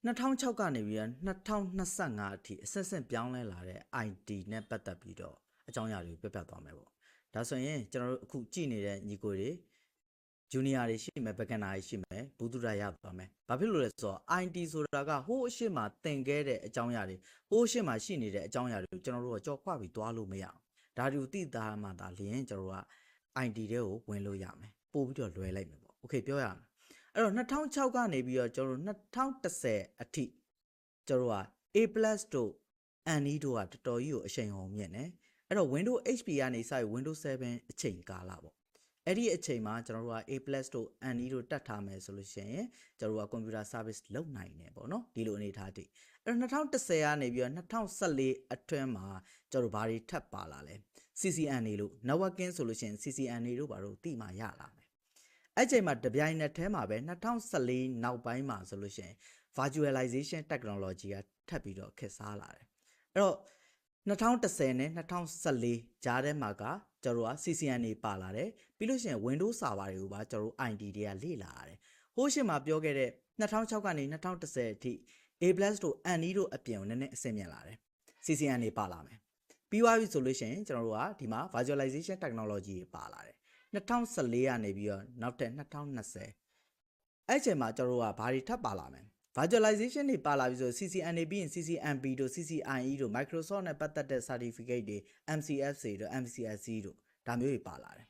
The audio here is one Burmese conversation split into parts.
2006ကနေပြီးတော့2025အထိအဆက်ဆက်ပြောင်းလဲလာတဲ့ IT နဲ့ပတ်သက်ပြီးတော့အကြောင်းအရာတွေကိုပြပြသွားမယ်ပေါ့ဒါဆိုရင်ကျွန်တော်တို့အခုကြည့်နေတဲ့ညီကိုတွေ junior တွေရှိမယ် beginner တွေရှိမယ်ဘူးသူရရသွားမယ်ဘာဖြစ်လို့လဲဆိုတော့ IT ဆိုတာကဟိုးအရှိမသင်ခဲ့တဲ့အကြောင်းအရာတွေဟိုးအရှိမရှိနေတဲ့အကြောင်းအရာတွေကိုကျွန်တော်တို့ကကြော်ခွပြီးသွားလို့မရအောင်ဒါတွေကိုသိသားမှသာလျင်ကျွန်တော်တို့က IT တွေကိုဝင်လို့ရမယ်ပို့ပြီးတော့လွယ်လိုက်မယ်ပေါ့ okay ပြောရမယ်အဲ့တော့2006ကနေပြီးတော့ကျွန်တော်တို့2010အထိကျွန်တော်တို့က A+ တို့ NE တို့ကတော်တော်ကြီးကိုအရှိန်ဟုန်မြင့်နေအဲ့တော့ Windows HP ကနေစပြီး Windows 7အချိန်ကာလပေါ့အဲ့ဒီအချိန်မှာကျွန်တော်တို့က A+ တို့ NE တို့တတ်ထားမယ်ဆိုလို့ရှိရင်ကျွန်တော်တို့က computer service လုပ်နိုင်တယ်ပေါ့နော်ဒီလိုအနေထားတိအဲ့တော့2010ကနေပြီးတော့2014အတွင်းမှာကျွန်တော်တို့ဘာတွေထပ်ပါလာလဲ CCNA လို့ networking ဆိုလို့ရှိရင် CCNA တို့ဘာလို့တိမှရလာမယ်အဲ့ချိန်မှာတပြိုင်နက်တည်းမှာပဲ2014နောက်ပိုင်းမှာဆိုလို့ရှိရင် virtualization technology ကထပ်ပြီးတော့ခေတ်စားလာတယ်အဲ့တော့2010နဲ့2014ကြားထဲမှာကကျွန်တော်တို့က CCNA ပါလာတယ်ပြီးလို့ရှိရင် Windows server တွေကိုပါကျွန်တော်တို့ IT တွေကလေ့လာရတယ်ဟိုးရှင်းမှာပြောခဲ့တဲ့2006ကနေ2010အထိ A+ တို့ NE တို့အပြင်ကိုနည်းနည်းအဆင့်မြင့်လာတယ် CCNA ပါလာမယ်ပြီးသွားပြီဆိုလို့ရှိရင်ကျွန်တော်တို့ကဒီမှာ virtualization technology တွေပါလာတယ်2014ကနေပြီးတော့နောက်ထပ်2020အဲ့ချိန်မှာကျွန်တော်တို့ကဘာတွေထပ်ပါလာမလဲ virtualization တွေပါလာပြီဆို CCNA ပြီးရင် CCNP တို့ CCIE တို့ Microsoft နဲ့ပတ်သက်တဲ့ certificate တွေ MCSC တို့ MCSC တို့ဒါမျိုးတွေပါလာတယ်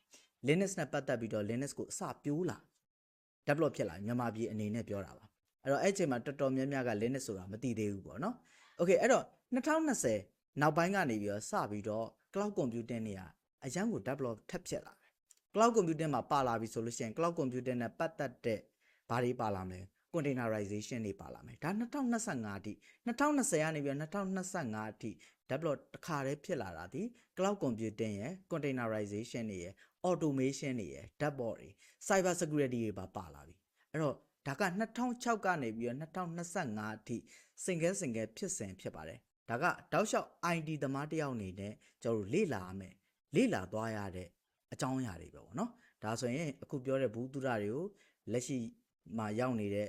Linux နဲ့ပတ်သက်ပြီးတော့ Linux ကိုအစပြိုးလာ develop ဖြစ်လာမြန်မာပြည်အနေနဲ့ပြောတာပါအဲ့တော့အဲ့ချိန်မှာတော်တော်များများက Linux ဆိုတာမသိသေးဘူးပေါ့နော် Okay အဲ့တော့2020နောက်ပိုင်းကနေပြီးတော့စပြီးတော့ cloud computing တွေကအရန်ကို develop ထပ်ဖြစ်လာတယ် cloud computing မှာပါလာပြီဆိုလို့ရှိရင် cloud computing နဲ့ပတ်သက်တဲ့ဘာတွေပါလာမလဲ containerization တွေပါလာမယ်ဒါ2025အထိ2020ကနေပြီးတော့2025အထိ develop တစ်ခါတည်းဖြစ်လာတာဒီ cloud computing ရဲ့ containerization တွေရဲ့ automation တွေရဲ့ dashboard တွေ cyber security တွေပါလာပြီအဲ့တော့ဒါက2006ကနေပြီးတော့2025အထိ single ဖြစ်စဉ်ဖြစ်ပါတယ်ဒါကတောက်လျှောက် IT သမားတယောက်အနေနဲ့ကျွန်တော်တို့လေ့လာရမယ်လေ့လာသွားရတဲ့အကြောင်းအရာတွေပဲပေါ့နော်ဒါဆိုရင်အခုပြောတဲ့ဘူးသူရတွေကိုလက်ရှိမှာရောက်နေတဲ့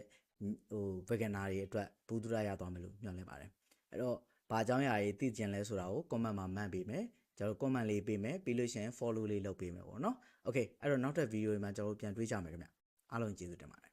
beginner တွေအတွက်ဘူးသူရရသွားမယ်လို့ညွှန်လဲပါတယ်အဲ့တော့ဘာအကြောင်းအရာတွေသိကျင်လဲဆိုတာကို comment မှာမှတ်ပေးမယ်ကျွန်တော် comment လေးပေးမယ်ပြီးလို့ရှိရင် follow လေးလုပ်ပေးမယ်ပေါ့နော် okay အဲ့တော့နောက်ထပ် video တွေမှာကျွန်တော်တို့ပြန်တွေ့ကြမယ်ခင်ဗျအားလုံးကျေးဇူးတင်ပါတယ်